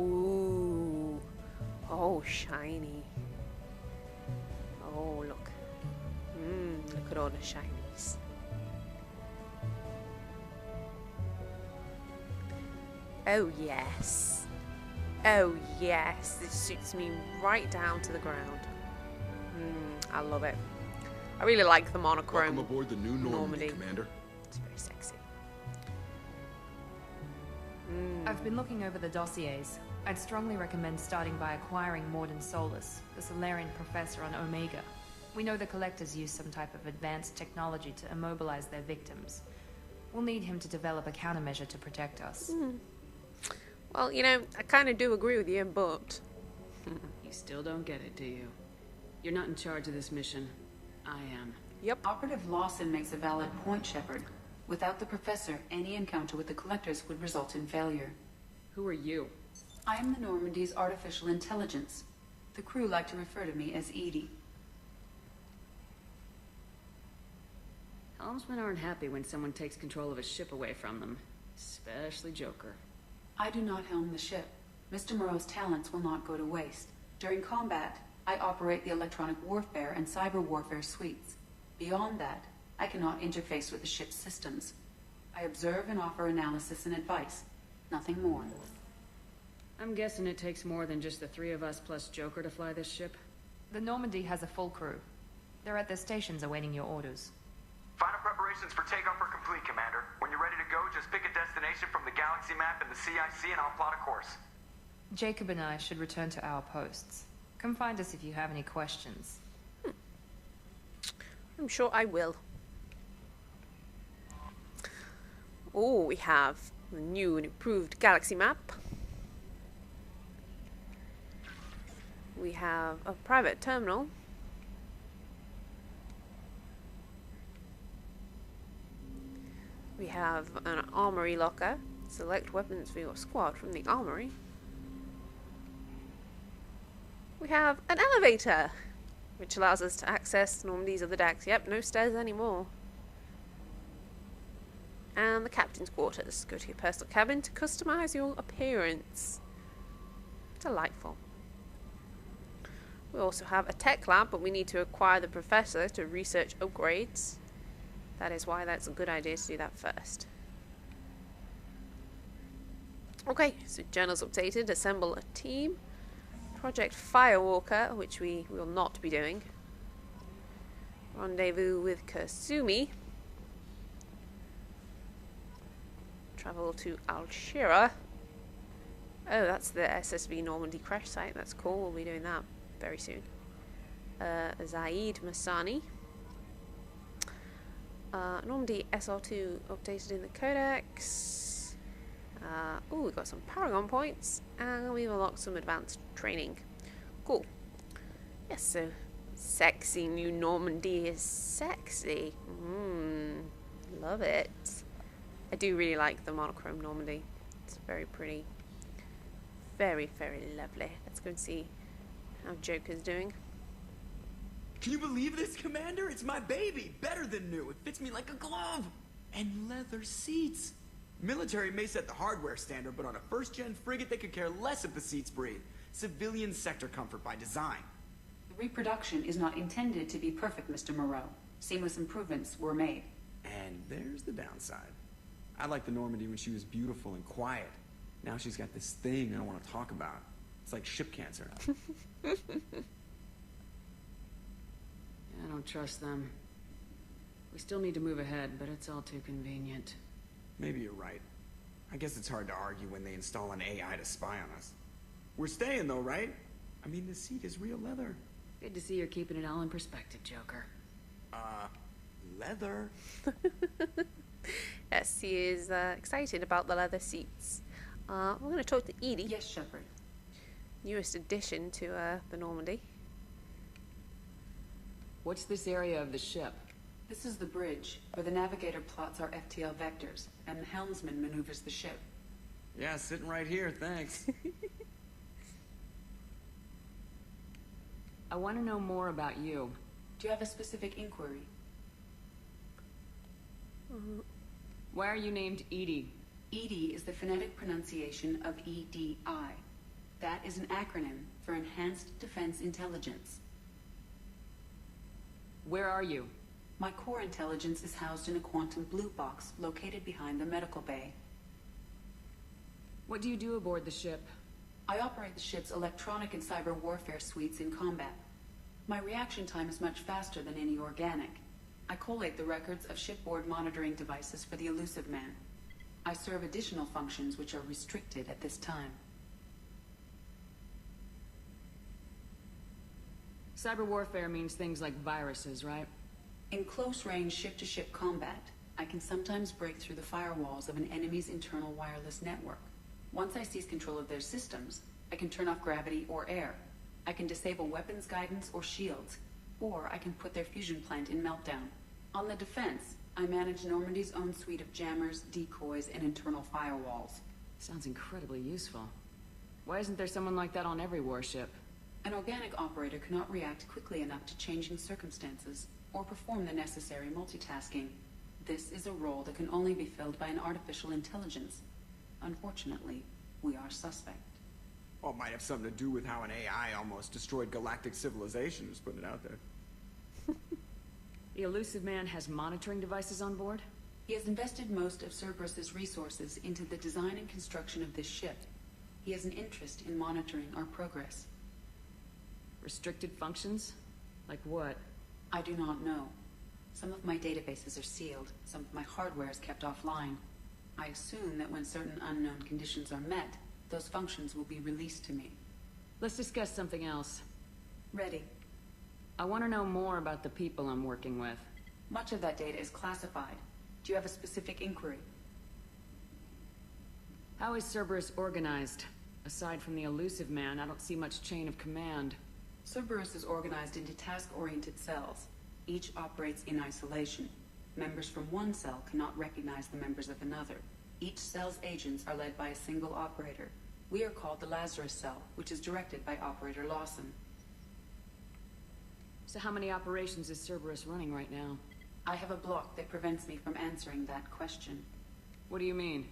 Ooh. Oh, shiny. Oh, look. Look at all the shinies. Oh, yes. Oh, yes. This suits me right down to the ground. I love it. I really like the monochrome. Welcome aboard the new Normandy, Commander. It's very sexy. I've been looking over the dossiers. I'd strongly recommend starting by acquiring Morden Solus, the Solarian professor on Omega. We know the Collectors use some type of advanced technology to immobilize their victims. We'll need him to develop a countermeasure to protect us. Well, you know, I kind of do agree with you, but... You still don't get it, do you? You're not in charge of this mission. I am. Yep. Operative Lawson makes a valid point, Shepard. Without the Professor, any encounter with the Collectors would result in failure. Who are you? I am the Normandy's artificial intelligence. The crew like to refer to me as Edie. Helmsmen aren't happy when someone takes control of a ship away from them. Especially Joker. I do not helm the ship. Mr. Moreau's talents will not go to waste. During combat, I operate the electronic warfare and cyber warfare suites. Beyond that, I cannot interface with the ship's systems. I observe and offer analysis and advice. Nothing more. I'm guessing it takes more than just the three of us plus Joker to fly this ship? The Normandy has a full crew. They're at their stations awaiting your orders. Final preparations for takeoff are complete, Commander. When you're ready to go, just pick a destination from the galaxy map and the CIC and I'll plot a course. Jacob and I should return to our posts. Come find us if you have any questions. I'm sure I will. Oh, we have the new and improved galaxy map. We have a private terminal. We have an armory locker. Select weapons for your squad from the armory. We have an elevator, which allows us to access Normandy's other decks. Yep, no stairs anymore. And the captain's quarters. Go to your personal cabin to customize your appearance. Delightful. We also have a tech lab, but we need to acquire the professor to research upgrades. That is why that's a good idea to do that first. Okay, so journal's updated. Assemble a team. Project Firewalker, which we will not be doing. Rendezvous with Kasumi. Travel to Alshira. Oh, that's the SSV Normandy crash site. That's cool. We'll be doing that very soon. Zaid Masani. Normandy SR2 updated in the Codex. Oh, we've got some Paragon points, and we've unlocked some advanced training. Cool. Yes, so sexy new Normandy is sexy. Love it. I do really like the monochrome Normandy. It's very pretty. Very, very lovely. Let's go and see how Joker's doing. Can you believe this, Commander? It's my baby! Better than new. It fits me like a glove! And leather seats. Military may set the hardware standard, but on a first-gen frigate, they could care less if the seats breathe. Civilian sector comfort by design. The reproduction is not intended to be perfect, Mr. Moreau. Seamless improvements were made. And there's the downside. I liked the Normandy when she was beautiful and quiet. Now she's got this thing I don't want to talk about. It's like ship cancer. I don't trust them. We still need to move ahead, but it's all too convenient. Maybe you're right. I guess it's hard to argue when they install an AI to spy on us. We're staying though, right? I mean, the seat is real leather. Good to see you're keeping it all in perspective, Joker. Leather? Yes, he is excited about the leather seats. We're going to talk to Edie. Yes, Shepard. Newest addition to the Normandy. What's this area of the ship? This is the bridge, where the navigator plots our FTL vectors, and the helmsman maneuvers the ship. Yeah, sitting right here, thanks. I want to know more about you. Do you have a specific inquiry? Why are you named Edie? Edie is the phonetic pronunciation of EDI. That is an acronym for Enhanced Defense Intelligence. Where are you? My core intelligence is housed in a quantum blue box located behind the medical bay. What do you do aboard the ship? I operate the ship's electronic and cyber warfare suites in combat. My reaction time is much faster than any organic. I collate the records of shipboard monitoring devices for the Elusive Man. I serve additional functions which are restricted at this time. Cyber warfare means things like viruses, right? In close-range ship-to-ship combat, I can sometimes break through the firewalls of an enemy's internal wireless network. Once I seize control of their systems, I can turn off gravity or air. I can disable weapons guidance or shields, or I can put their fusion plant in meltdown. On the defense, I manage Normandy's own suite of jammers, decoys, and internal firewalls. Sounds incredibly useful. Why isn't there someone like that on every warship? An organic operator cannot react quickly enough to changing circumstances, or perform the necessary multitasking. This is a role that can only be filled by an artificial intelligence. Unfortunately, we are suspect. Well, it might have something to do with how an AI almost destroyed galactic civilization, just putting it out there. The Elusive Man has monitoring devices on board? He has invested most of Cerberus's resources into the design and construction of this ship. He has an interest in monitoring our progress. Restricted functions? Like what? I do not know. Some of my databases are sealed, some of my hardware is kept offline. I assume that when certain unknown conditions are met, those functions will be released to me. Let's discuss something else. Ready. I want to know more about the people I'm working with. Much of that data is classified. Do you have a specific inquiry? How is Cerberus organized? Aside from the Elusive Man, I don't see much chain of command. Cerberus is organized into task-oriented cells. Each operates in isolation. Members from one cell cannot recognize the members of another. Each cell's agents are led by a single operator. We are called the Lazarus Cell, which is directed by Operator Lawson. So how many operations is Cerberus running right now? I have a block that prevents me from answering that question. What do you mean?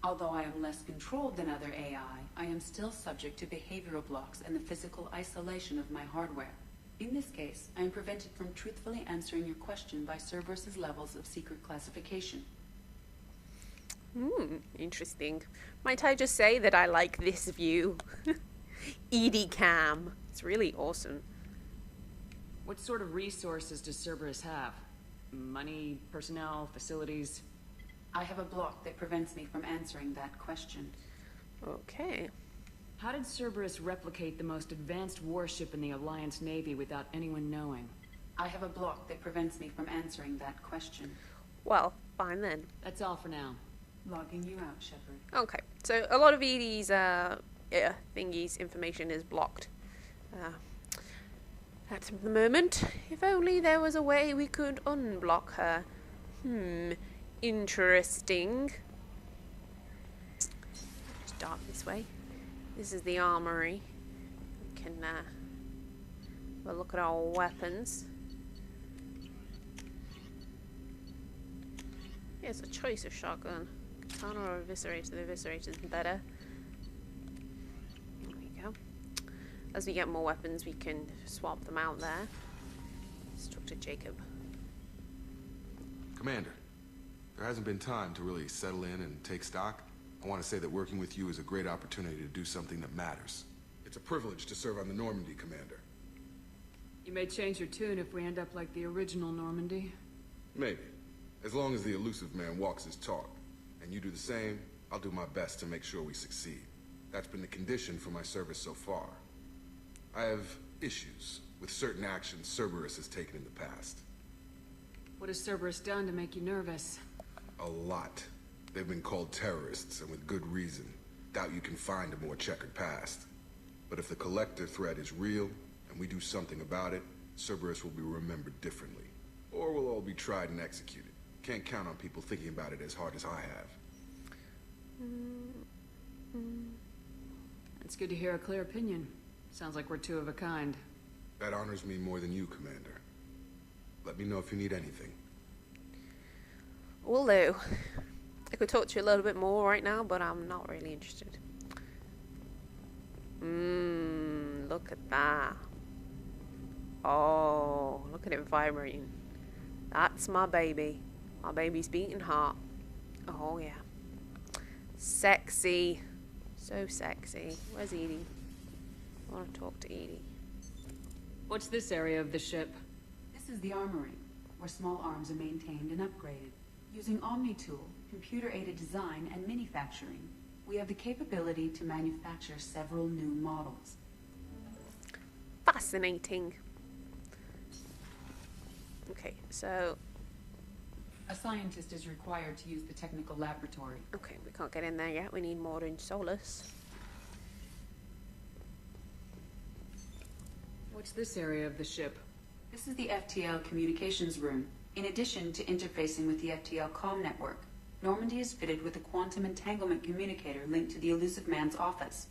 Although I am less controlled than other AI, I am still subject to behavioral blocks and the physical isolation of my hardware. In this case, I am prevented from truthfully answering your question by Cerberus's levels of secret classification. Interesting. Might I just say that I like this view? ED Cam. It's really awesome. What sort of resources does Cerberus have? Money, personnel, facilities? I have a block that prevents me from answering that question. Okay. How did Cerberus replicate the most advanced warship in the Alliance Navy without anyone knowing? I have a block that prevents me from answering that question. Well, fine then. That's all for now. Logging you out, Shepard. Okay, so a lot of Edie's thingy's information is blocked at the moment. If only there was a way we could unblock her. Interesting. Start this way. This is the armory. We can we'll look at our weapons. Here's a choice of shotgun. Katana or Eviscerator. The Eviscerator is better. There we go. As we get more weapons, we can swap them out there. Let's talk to Jacob. Commander, there hasn't been time to really settle in and take stock. I want to say that working with you is a great opportunity to do something that matters. It's a privilege to serve on the Normandy, Commander. You may change your tune if we end up like the original Normandy. Maybe. As long as the Elusive Man walks his talk, and you do the same, I'll do my best to make sure we succeed. That's been the condition for my service so far. I have issues with certain actions Cerberus has taken in the past. What has Cerberus done to make you nervous? A lot. They've been called terrorists, and with good reason. Doubt you can find a more checkered past. But if the Collector threat is real, and we do something about it, Cerberus will be remembered differently. Or we'll all be tried and executed. Can't count on people thinking about it as hard as I have. It's good to hear a clear opinion. Sounds like we're two of a kind. That honors me more than you, Commander. Let me know if you need anything. Will do. I could talk to you a little bit more right now, but I'm not really interested. Look at that. Oh, look at it vibrating. That's my baby. My baby's beating heart. Oh, yeah. Sexy. So sexy. Where's Edie? I want to talk to Edie. What's this area of the ship? This is the armory, where small arms are maintained and upgraded. Using Omni-Tool, computer-aided design, and manufacturing, we have the capability to manufacture several new models. Fascinating. Okay, so... A scientist is required to use the technical laboratory. Okay, we can't get in there yet. We need modern Solus. What's this area of the ship? This is the FTL communications room. In addition to interfacing with the FTL comm network, Normandy is fitted with a quantum entanglement communicator linked to the Elusive Man's office.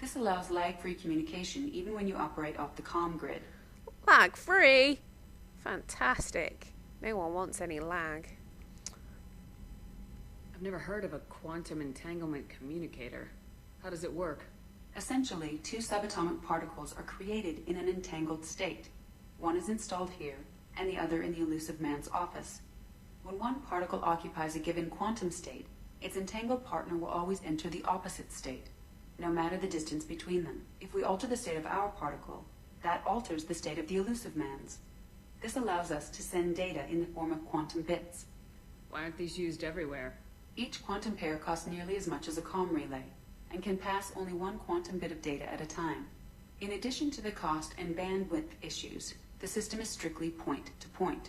This allows lag-free communication even when you operate off the comm grid. Lag-free? Fantastic. No one wants any lag. I've never heard of a quantum entanglement communicator. How does it work? Essentially, two subatomic particles are created in an entangled state. One is installed here, and the other in the Elusive Man's office. When one particle occupies a given quantum state, its entangled partner will always enter the opposite state, no matter the distance between them. If we alter the state of our particle, that alters the state of the Elusive Man's. This allows us to send data in the form of quantum bits. Why aren't these used everywhere? Each quantum pair costs nearly as much as a comm relay, and can pass only one quantum bit of data at a time. In addition to the cost and bandwidth issues, the system is strictly point-to-point.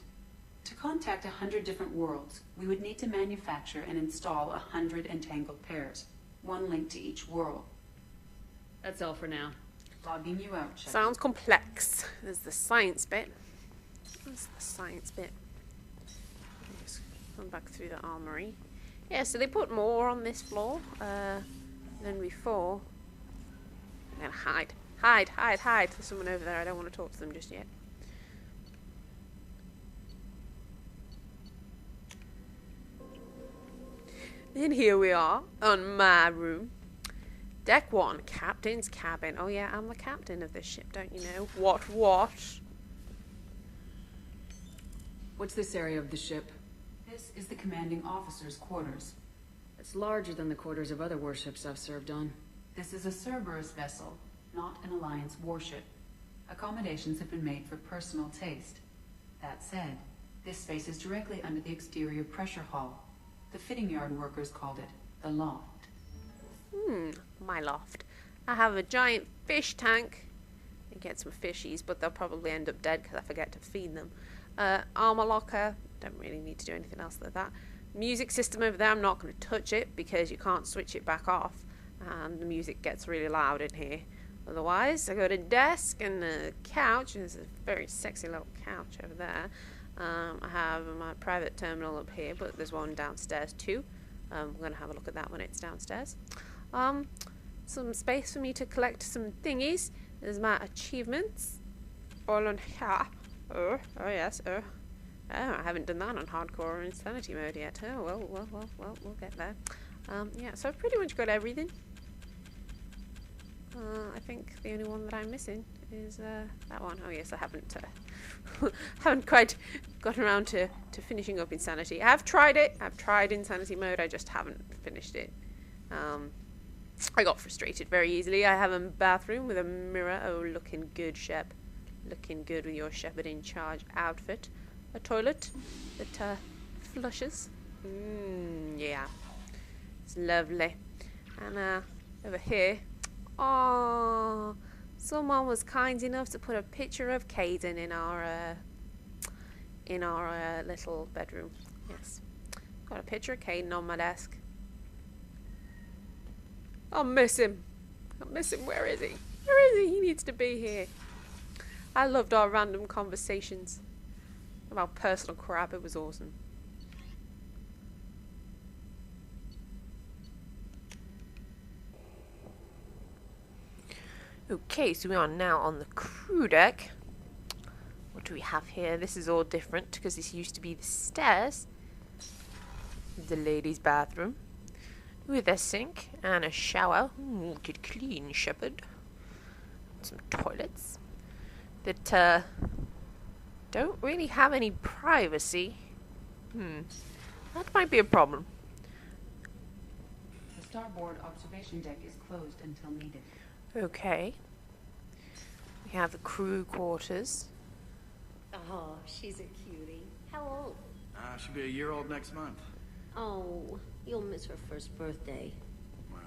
To contact 100 different worlds, we would need to manufacture and install 100 entangled pairs, one linked to each world. That's all for now. Logging you out, Shep. Sounds complex. There's the science bit. What's the science bit? Just come back through the armory. Yeah, so they put more on this floor than before. I'm gonna hide. Hide, hide, hide. There's someone over there. I don't want to talk to them just yet. And here we are on my room. Deck 1, Captain's Cabin. Oh yeah, I'm the captain of this ship, don't you know? What? What's this area of the ship? This is the commanding officer's quarters. It's larger than the quarters of other warships I've served on. This is a Cerberus vessel, not an Alliance warship. Accommodations have been made for personal taste. That said, this space is directly under the exterior pressure hull. The fitting yard workers called it the loft. My loft. I have a giant fish tank. I get some fishies, but they'll probably end up dead because I forget to feed them. Armor locker. Don't really need to do anything else like that. Music system over there. I'm not going to touch it because you can't switch it back off, and the music gets really loud in here. Otherwise, I got a desk and a couch. There's a very sexy little couch over there. I have my private terminal up here, but there's one downstairs too. We're going to have a look at that when it's downstairs. Some space for me to collect some thingies. There's my achievements. All on here. Oh yes. Oh, I haven't done that on hardcore or insanity mode yet. Oh, well, we'll get there. Yeah, so I've pretty much got everything. I think the only one that I'm missing is that one. Oh yes, I haven't haven't quite got around to finishing up Insanity. I have tried it. I've tried Insanity mode. I just haven't finished it. I got frustrated very easily. I have a bathroom with a mirror. Oh, looking good, Shep. Looking good with your shepherd in charge outfit. A toilet that flushes. Yeah, it's lovely. And over here. Oh, someone was kind enough to put a picture of Caden in our little bedroom. Yes, got a picture of Caden on my desk. I miss him. Where is he? He needs to be here. I loved our random conversations about personal crap. It was awesome. Okay, so we are now on the crew deck. What do we have here? This is all different because this used to be the stairs. The ladies' bathroom with a sink and a shower. Get clean, shepherd. some toilets that don't really have any privacy. That might be a problem. The starboard observation deck is closed until needed. Okay. We have the crew quarters. Oh, she's a cutie. How old? She'll be a year old next month. Oh, you'll miss her first birthday. Wow.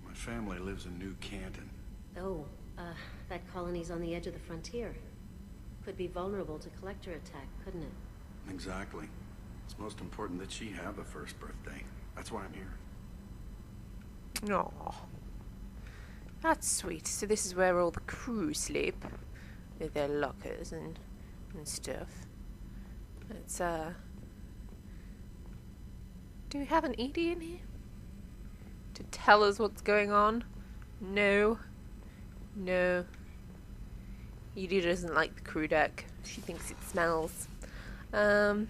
My family lives in New Canton. Oh, that colony's on the edge of the frontier. Could be vulnerable to collector attack, couldn't it? Exactly. It's most important that she have a first birthday. That's why I'm here. Aww. That's sweet. So this is where all the crew sleep. With their lockers and stuff. It's, do we have an Edie in here? To tell us what's going on? No. No. Edie doesn't like the crew deck. She thinks it smells. And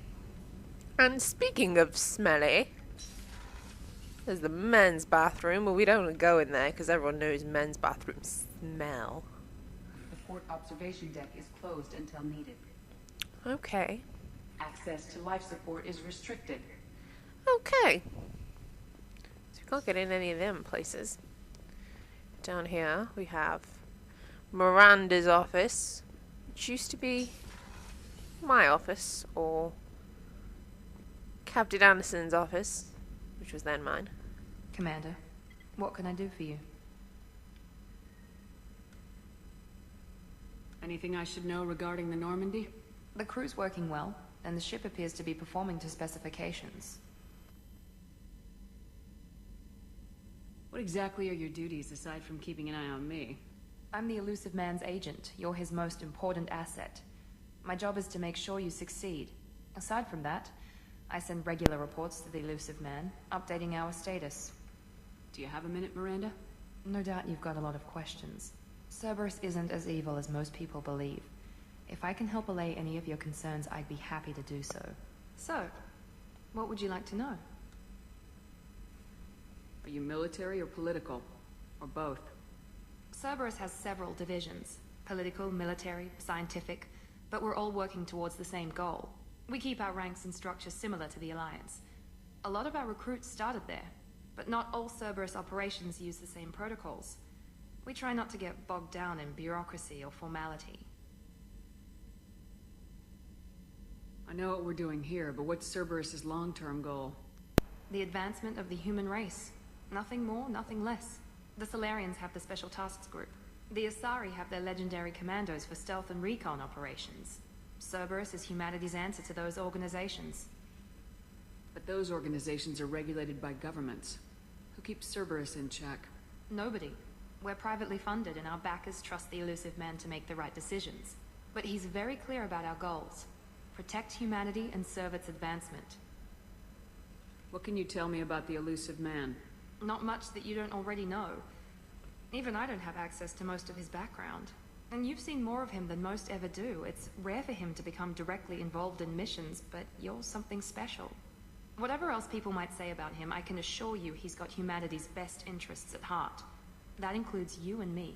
speaking of smelly, there's the men's bathroom. Well, we don't want to go in there because everyone knows men's bathrooms smell. The port observation deck is closed until needed. Okay. Access to life support is restricted. Okay. So we can't get in any of them places. Down here we have Miranda's office, which used to be my office, or Captain Anderson's office, which was then mine. Commander, what can I do for you? Anything I should know regarding the Normandy? The crew's working well, and the ship appears to be performing to specifications. What exactly are your duties aside from keeping an eye on me? I'm the elusive man's agent. You're his most important asset. My job is to make sure you succeed. Aside from that, I send regular reports to the elusive man, updating our status. Do you have a minute, Miranda? No doubt you've got a lot of questions. Cerberus isn't as evil as most people believe. If I can help allay any of your concerns, I'd be happy to do so. So, what would you like to know? Are you military or political? Or both? Cerberus has several divisions. Political, military, scientific, but we're all working towards the same goal. We keep our ranks and structure similar to the Alliance. A lot of our recruits started there, but not all Cerberus operations use the same protocols. We try not to get bogged down in bureaucracy or formality. I know what we're doing here, but what's Cerberus's long-term goal? The advancement of the human race. Nothing more, nothing less. The Solarians have the Special Tasks Group. The Asari have their legendary commandos for stealth and recon operations. Cerberus is humanity's answer to those organizations. But those organizations are regulated by governments. Who keeps Cerberus in check? Nobody. We're privately funded and our backers trust the elusive man to make the right decisions. But he's very clear about our goals. Protect humanity and serve its advancement. What can you tell me about the elusive man? Not much that you don't already know. Even I don't have access to most of his background. And you've seen more of him than most ever do. It's rare for him to become directly involved in missions, but you're something special. Whatever else people might say about him, I can assure you he's got humanity's best interests at heart. That includes you and me.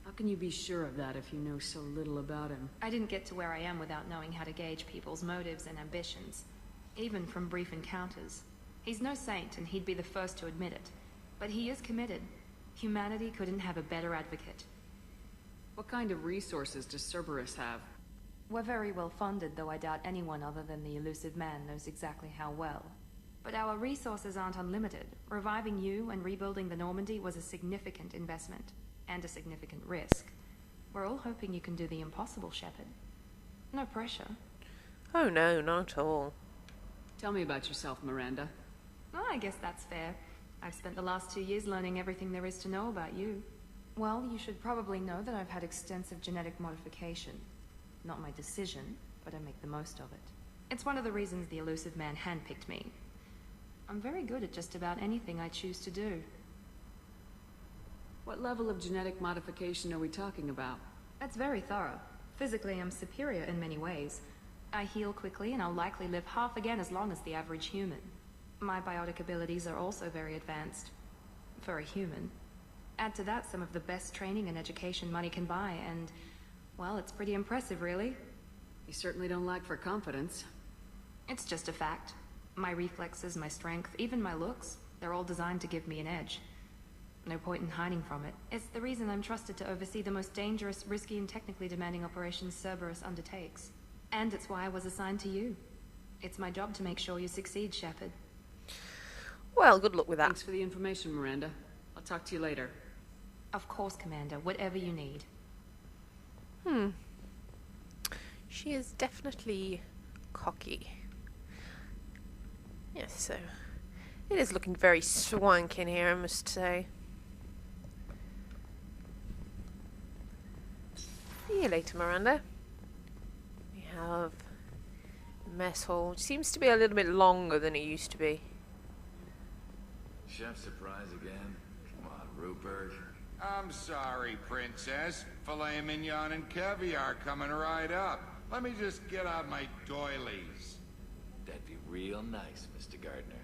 How can you be sure of that if you know so little about him? I didn't get to where I am without knowing how to gauge people's motives and ambitions, even from brief encounters. He's no saint, and he'd be the first to admit it. But he is committed. Humanity couldn't have a better advocate. What kind of resources does Cerberus have? We're very well funded, though I doubt anyone other than the elusive man knows exactly how well. But our resources aren't unlimited. Reviving you and rebuilding the Normandy was a significant investment, and a significant risk. We're all hoping you can do the impossible, Shepard. No pressure. Oh no, not at all. Tell me about yourself, Miranda. Oh, I guess that's fair. I've spent the last 2 years learning everything there is to know about you. Well, you should probably know that I've had extensive genetic modification. Not my decision, but I make the most of it. It's one of the reasons the elusive man handpicked me. I'm very good at just about anything I choose to do. What level of genetic modification are we talking about? That's very thorough. Physically, I'm superior in many ways. I heal quickly, and I'll likely live half again as long as the average human. My biotic abilities are also very advanced. For a human. Add to that some of the best training and education money can buy, and, well, it's pretty impressive, really. You certainly don't lack for confidence. It's just a fact. My reflexes, my strength, even my looks, they're all designed to give me an edge. No point in hiding from it. It's the reason I'm trusted to oversee the most dangerous, risky, and technically demanding operations Cerberus undertakes. And it's why I was assigned to you. It's my job to make sure you succeed, Shepard. Well, good luck with that. Thanks for the information, Miranda. I'll talk to you later. Of course, Commander. Whatever you need. She is definitely cocky. Yes, so it is looking very swank in here, I must say. See you later, Miranda. We have the mess hall, which seems to be a little bit longer than it used to be. Chef surprise again? Come on, Rupert. I'm sorry, Princess. Filet mignon and caviar coming right up. Let me just get out my doilies. That'd be real nice, Mr. Gardner.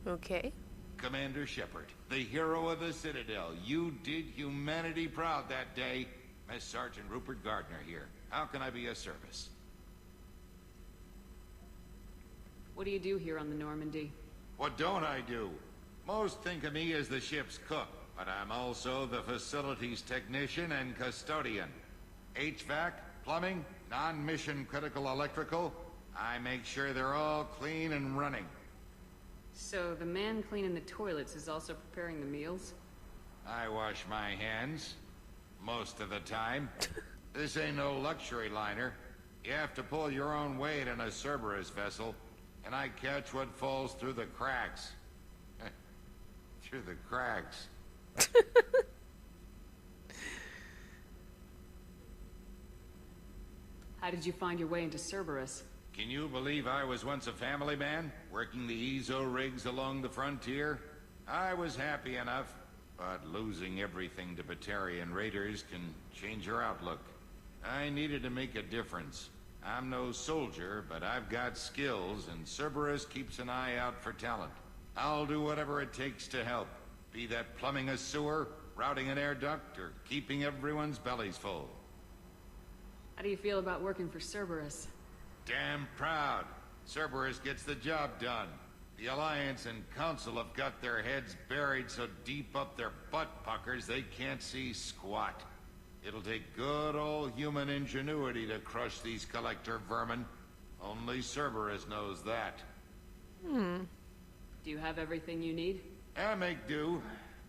Okay. Commander Shepard, the hero of the Citadel. You did humanity proud that day. Mess Sergeant Rupert Gardner here. How can I be of service? What do you do here on the Normandy? What don't I do? Most think of me as the ship's cook, but I'm also the facilities technician and custodian. HVAC, plumbing, non-mission critical electrical. I make sure they're all clean and running. So the man cleaning the toilets is also preparing the meals? I wash my hands. Most of the time. This ain't no luxury liner. You have to pull your own weight in a Cerberus vessel, and I catch what falls through the cracks. Through the cracks. How did you find your way into Cerberus? Can you believe I was once a family man, working the EZO rigs along the frontier? I was happy enough, but losing everything to Batarian raiders can change your outlook. I needed to make a difference. I'm no soldier, but I've got skills, and Cerberus keeps an eye out for talent. I'll do whatever it takes to help, be that plumbing a sewer, routing an air duct, or keeping everyone's bellies full. How do you feel about working for Cerberus? Damn proud. Cerberus gets the job done. The Alliance and Council have got their heads buried so deep up their butt puckers they can't see squat. It'll take good old human ingenuity to crush these collector vermin. Only Cerberus knows that. Do you have everything you need? I make do.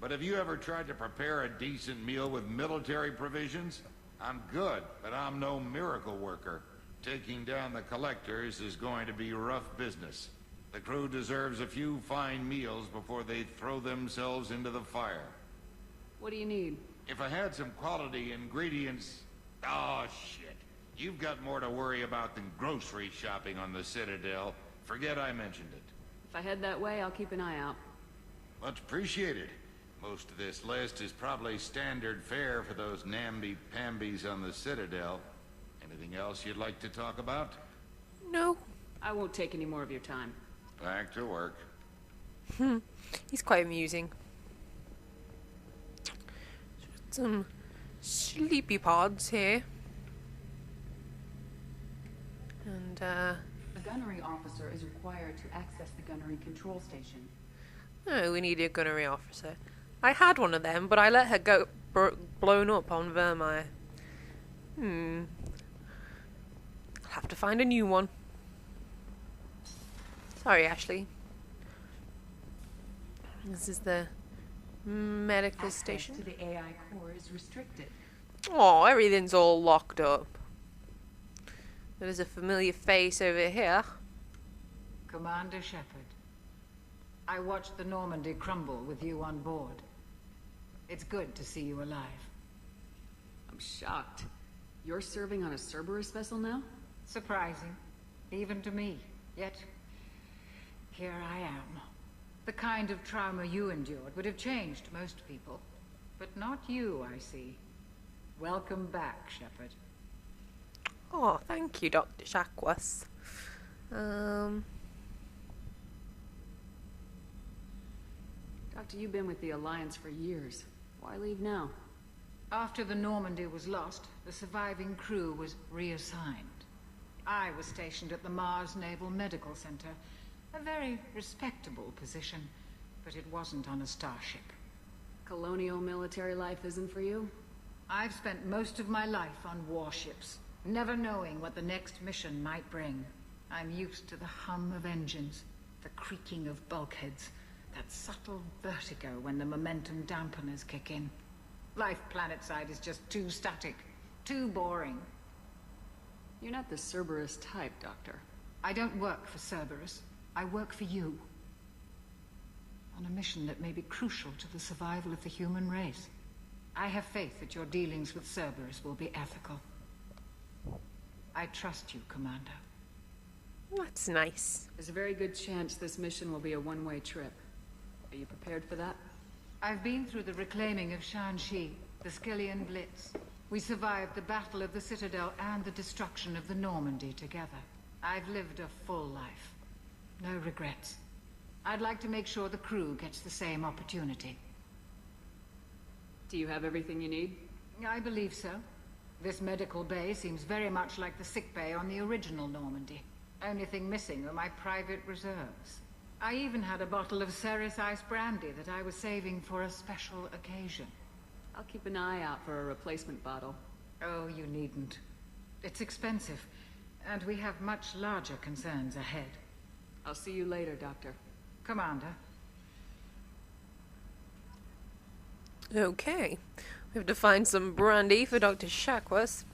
But have you ever tried to prepare a decent meal with military provisions? I'm good, but I'm no miracle worker. Taking down the collectors is going to be rough business. The crew deserves a few fine meals before they throw themselves into the fire. What do you need? If I had some quality ingredients... Oh, shit. You've got more to worry about than grocery shopping on the Citadel. Forget I mentioned it. If I head that way, I'll keep an eye out. Much appreciated. Most of this list is probably standard fare for those namby-pambies on the Citadel. Anything else you'd like to talk about? No. I won't take any more of your time. Back to work. He's quite amusing. Some sleepy pods here. And, A gunnery officer is required to access the gunnery control station. oh, we need a gunnery officer. I had one of them, but I let her go blown up on Vermeer. I'll have to find a new one. Sorry, Ashley. This is the medical Access station. to the AI core is restricted. Oh, everything's all locked up. There's a familiar face over here. Commander Shepard, I watched the Normandy crumble with you on board. It's good to see you alive. I'm shocked. You're serving on a Cerberus vessel now? Surprising, even to me. Yet, here I am. The kind of trauma you endured would have changed most people. But not you, I see. Welcome back, Shepard. Oh, thank you, Dr. Shackwas. Dr. Doctor, you've been with the Alliance for years. Why leave now? After the Normandy was lost, the surviving crew was reassigned. I was stationed at the Mars Naval Medical Center. A very respectable position, but it wasn't on a starship. Colonial military life isn't for you? I've spent most of my life on warships, never knowing what the next mission might bring. I'm used to the hum of engines, the creaking of bulkheads, that subtle vertigo when the momentum dampeners kick in. Life planetside is just too static, too boring. You're not the Cerberus type, Doctor. I don't work for Cerberus. I work for you. On a mission that may be crucial to the survival of the human race. I have faith that your dealings with Cerberus will be ethical. I trust you, Commander. That's nice. There's a very good chance this mission will be a one-way trip. Are you prepared for that? I've been through the reclaiming of Shanxi, the Skillian Blitz. We survived the Battle of the Citadel and the destruction of the Normandy together. I've lived a full life. No regrets. I'd like to make sure the crew gets the same opportunity. Do you have everything you need? I believe so. This medical bay seems very much like the sick bay on the original Normandy. Only thing missing are my private reserves. I even had a bottle of Ceres Ice brandy that I was saving for a special occasion. I'll keep an eye out for a replacement bottle. Oh, you needn't. It's expensive, and we have much larger concerns ahead. I'll see you later, Doctor. Commander. Okay. We have to find some brandy for Dr. Shackworth.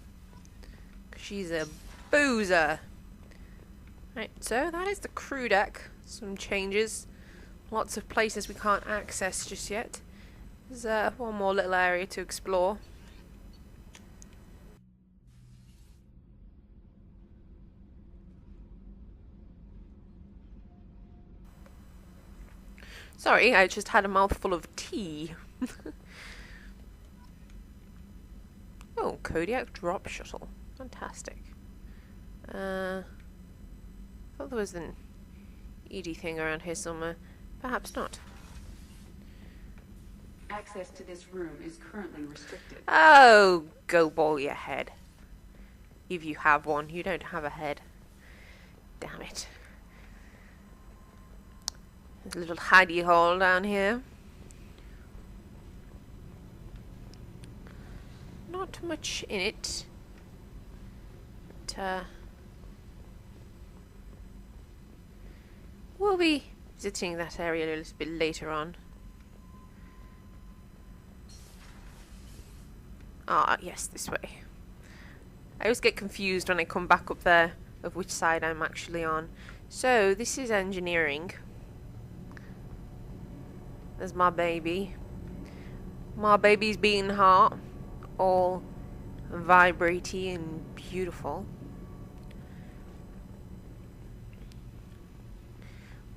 She's a boozer. Right, so that is the crew deck. Some changes. Lots of places we can't access just yet. There's one more little area to explore. Sorry, I just had a mouthful of tea. Oh, Kodiak drop shuttle. Fantastic. Thought there was an ED thing around here somewhere. Perhaps not. Access to this room is currently restricted. Oh, go ball your head. If you have one, you don't have a head. Damn it. There's a little hidey hole down here. Not much in it. But, we'll be visiting that area a little bit later on. Ah, yes, this way. I always get confused when I come back up there of which side I'm actually on. So, this is engineering. There's my baby. My baby's beating heart. All vibratey and beautiful.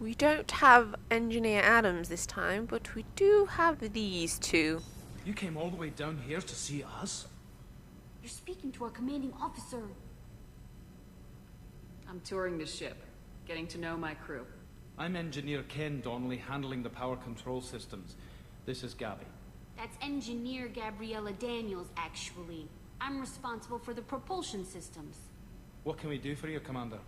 We don't have Engineer Adams this time, but we do have these two. You came all the way down here to see us? You're speaking to our commanding officer. I'm touring the ship, getting to know my crew. I'm Engineer Ken Donnelly, handling the power control systems. This is Gabby. That's Engineer Gabriella Daniels, actually. I'm responsible for the propulsion systems. What can we do for you, Commander?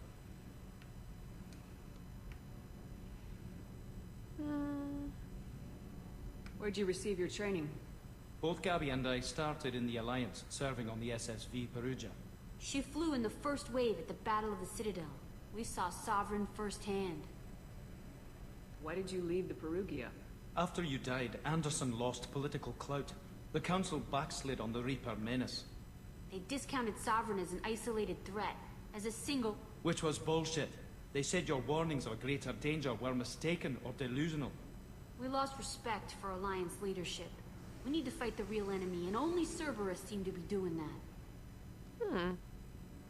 Where'd you receive your training? Both Gabby and I started in the Alliance, serving on the SSV Perugia. She flew in the first wave at the Battle of the Citadel. We saw Sovereign firsthand. Why did you leave the Perugia? After you died, Anderson lost political clout. The Council backslid on the Reaper menace. They discounted Sovereign as an isolated threat, as a single... Which was bullshit. They said your warnings of a greater danger were mistaken or delusional. We lost respect for Alliance leadership. We need to fight the real enemy, and only Cerberus seem to be doing that.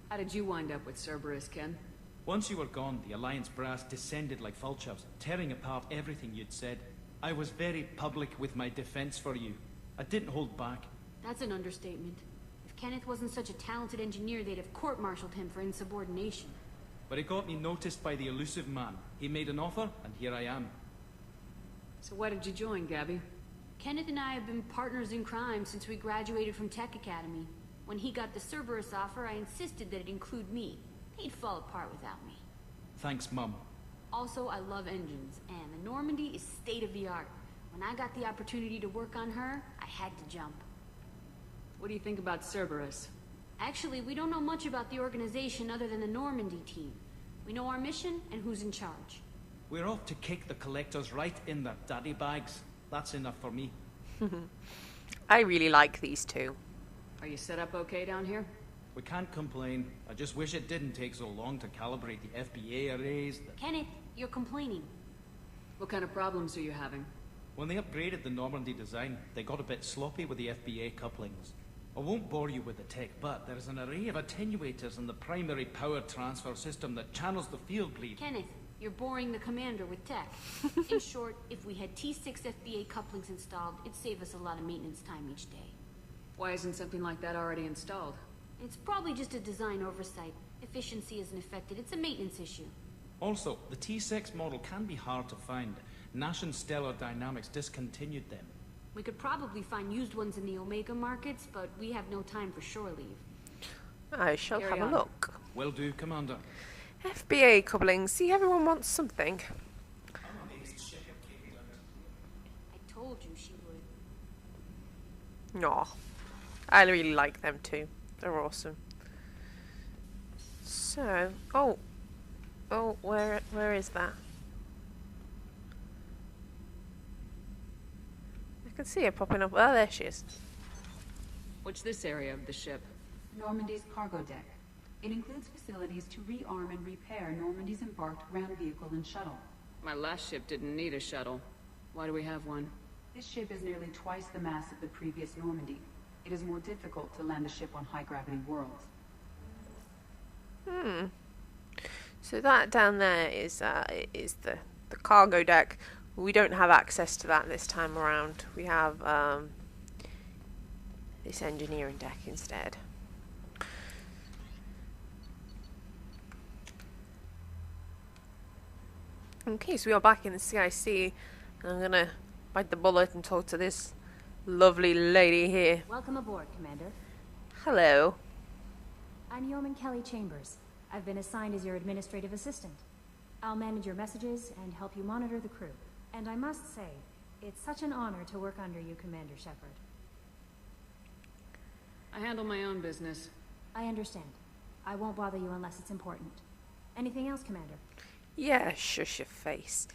How did you wind up with Cerberus, Ken? Once you were gone, the Alliance brass descended like vultures, tearing apart everything you'd said. I was very public with my defense for you. I didn't hold back. That's an understatement. If Kenneth wasn't such a talented engineer, they'd have court-martialed him for insubordination. But it got me noticed by the elusive man. He made an offer, and here I am. So why did you join, Gabby? Kenneth and I have been partners in crime since we graduated from Tech Academy. When he got the Cerberus offer, I insisted that it include me. He'd fall apart without me. Thanks, Mum. Also, I love engines, and the Normandy is state-of-the-art. When I got the opportunity to work on her, I had to jump. What do you think about Cerberus? Actually, we don't know much about the organization other than the Normandy team. We know our mission and who's in charge. We're off to kick the collectors right in their daddy bags. That's enough for me. I really like these two. Are you set up okay down here? We can't complain. I just wish it didn't take so long to calibrate the FBA arrays. Kenneth, you're complaining. What kind of problems are you having? When they upgraded the Normandy design, they got a bit sloppy with the FBA couplings. I won't bore you with the tech, but there's an array of attenuators in the primary power transfer system that channels the field bleed. Kenneth, you're boring the commander with tech. In short, if we had T6 FBA couplings installed, it'd save us a lot of maintenance time each day. Why isn't something like that already installed? It's probably just a design oversight. Efficiency isn't affected. It's a maintenance issue. Also, the T6 model can be hard to find. Nash and Stellar Dynamics discontinued them. We could probably find used ones in the Omega markets, but we have no time for shore leave. I shall have a look. Will do, Commander. FBA couplings. See, everyone wants something. I told you she would. Aw. I really like them too. They're awesome. So, oh, where is that? I can see her popping up. Oh, there she is. What's this area of the ship? Normandy's cargo deck. It includes facilities to rearm and repair Normandy's embarked ground vehicle and shuttle. My last ship didn't need a shuttle. Why do we have one? This ship is nearly twice the mass of the previous Normandy. It is more difficult to land a ship on high-gravity worlds. So that down there is the cargo deck. We don't have access to that this time around. We have this engineering deck instead. Okay, so we are back in the CIC. I'm gonna bite the bullet and talk to this lovely lady here. Welcome aboard, Commander. Hello. I'm Yeoman Kelly Chambers. I've been assigned as your administrative assistant. I'll manage your messages and help you monitor the crew. And I must say, it's such an honor to work under you, Commander Shepard. I handle my own business. I understand. I won't bother you unless it's important. Anything else, Commander? Yeah, shush your face.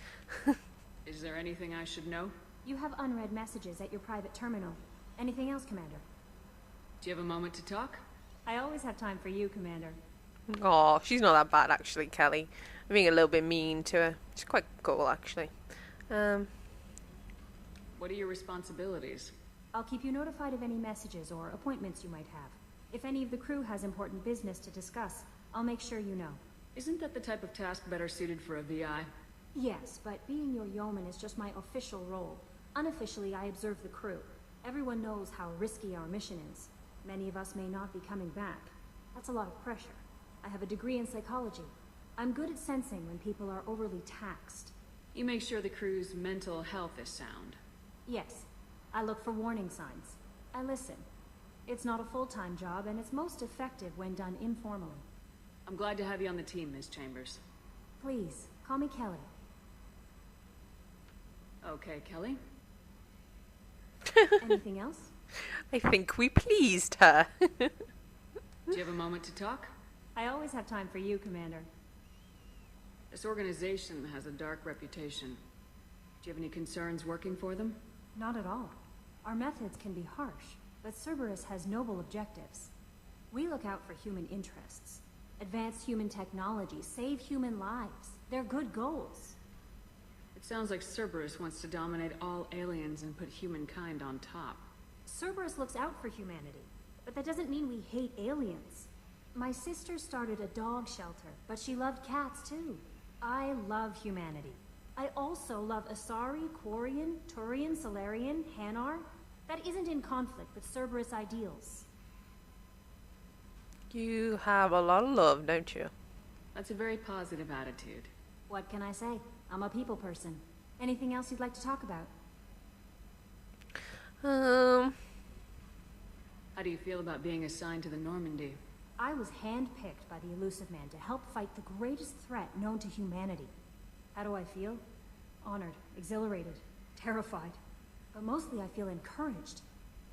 Is there anything I should know? You have unread messages at your private terminal. Anything else, Commander? Do you have a moment to talk? I always have time for you, Commander. Oh, she's not that bad actually, Kelly. I'm being a little bit mean to her. She's quite cool actually. What are your responsibilities? I'll keep you notified of any messages or appointments you might have. If any of the crew has important business to discuss, I'll make sure you know. Isn't that the type of task better suited for a VI? Yes, but being your yeoman is just my official role. Unofficially, I observe the crew. Everyone knows how risky our mission is. Many of us may not be coming back. That's a lot of pressure. I have a degree in psychology. I'm good at sensing when people are overly taxed. You make sure the crew's mental health is sound. Yes. I look for warning signs. I listen. It's not a full-time job, and it's most effective when done informally. I'm glad to have you on the team, Ms. Chambers. Please, call me Kelly. Okay, Kelly. Anything else? I think we pleased her. Do you have a moment to talk? I always have time for you, Commander. This organization has a dark reputation. Do you have any concerns working for them? Not at all. Our methods can be harsh, but Cerberus has noble objectives. We look out for human interests. Advance human technology, save human lives. They're good goals. It sounds like Cerberus wants to dominate all aliens and put humankind on top. Cerberus looks out for humanity, but that doesn't mean we hate aliens. My sister started a dog shelter, but she loved cats too. I love humanity. I also love Asari, Quarian, Turian, Solarian, Hanar. That isn't in conflict with Cerberus ideals. You have a lot of love, don't you? That's a very positive attitude. What can I say? I'm a people person. Anything else you'd like to talk about? How do you feel about being assigned to the Normandy? I was handpicked by the Elusive Man to help fight the greatest threat known to humanity. How do I feel? Honored, exhilarated, terrified. But mostly I feel encouraged.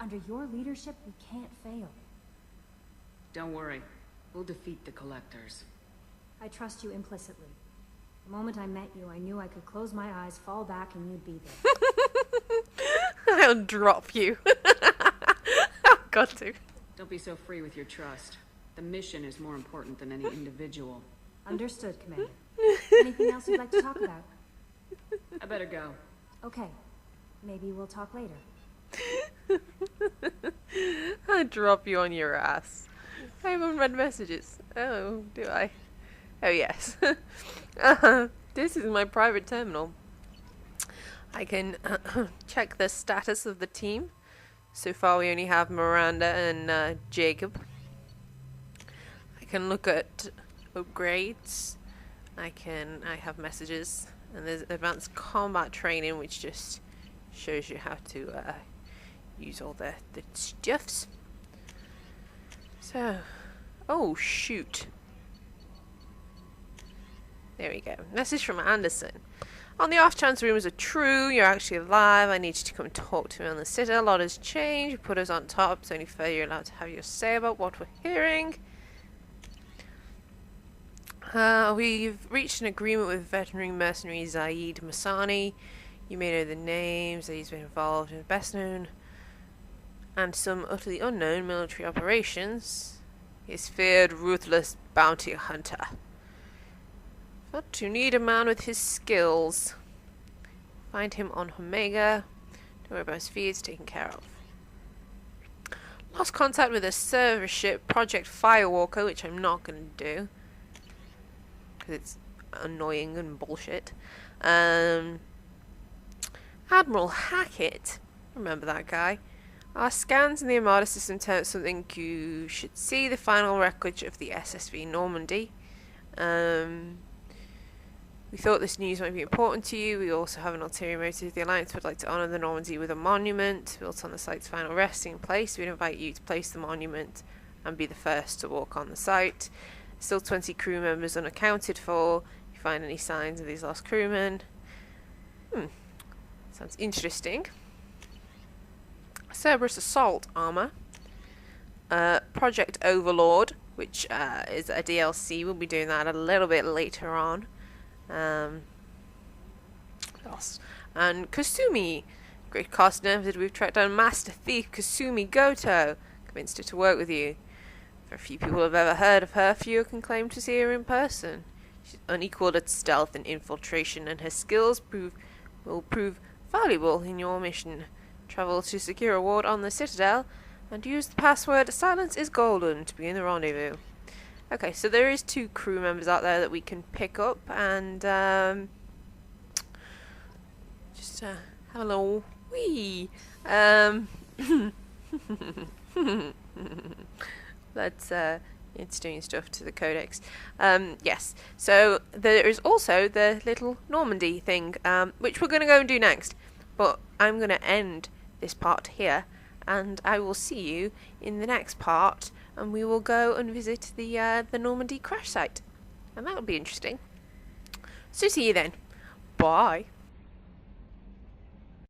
Under your leadership, we can't fail. Don't worry. We'll defeat the Collectors. I trust you implicitly. The moment I met you, I knew I could close my eyes, fall back, and you'd be there. I'll drop you. I've got to. Don't be so free with your trust. The mission is more important than any individual. Understood, Commander. Anything else you'd like to talk about? I better go. Okay. Maybe we'll talk later. I'll drop you on your ass. I haven't read messages. Oh, do I? Oh, yes. This is my private terminal. I can check the status of the team. So far we only have Miranda and Jacob. I can look at upgrades. I have messages. And there's advanced combat training, which just shows you how to use all the stuffs. So, oh shoot. There we go. Message from Anderson. On the off chance rumors are true, you're actually alive, I need you to come talk to me on the Citadel. A lot has changed, you put us on top, it's only fair you're allowed to have your say about what we're hearing. We've reached an agreement with veterinary mercenary Zaid Masani. You may know the names, that he's been involved in the best known and some utterly unknown military operations. He's feared ruthless bounty hunter. But you need a man with his skills. Find him on Omega. Don't worry about his fee, it's taken care of. Lost contact with a server ship, Project Firewalker, which I'm not going to do. Because it's annoying and bullshit. Admiral Hackett. Remember that guy. Our scans in the Armada system tell us something you should see. The final wreckage of the SSV Normandy. We thought this news might be important to you. We also have an ulterior motive. The Alliance would like to honour the Normandy with a monument built on the site's final resting place. We'd invite you to place the monument and be the first to walk on the site. Still 20 crew members unaccounted for. If you find any signs of these lost crewmen. Sounds interesting. Cerberus Assault Armour. Project Overlord, which is a DLC. We'll be doing that a little bit later on. And Kasumi. Great cost nerves. We've tracked down Master Thief Kasumi Goto. Convinced her to work with you. Very few people have ever heard of her. Few can claim to see her in person. She's unequaled at stealth and infiltration, and her skills will prove valuable in your mission. Travel to secure a ward on the Citadel and use the password Silence is Golden to begin the rendezvous. Okay, so there is 2 crew members out there that we can pick up and just have a little wee. It's doing stuff to the codex. Yes, so there is also the little Normandy thing, which we're going to go and do next. But I'm going to end this part here, and I will see you in the next part, and we will go and visit the Normandy crash site. And that will be interesting. So see you then. Bye.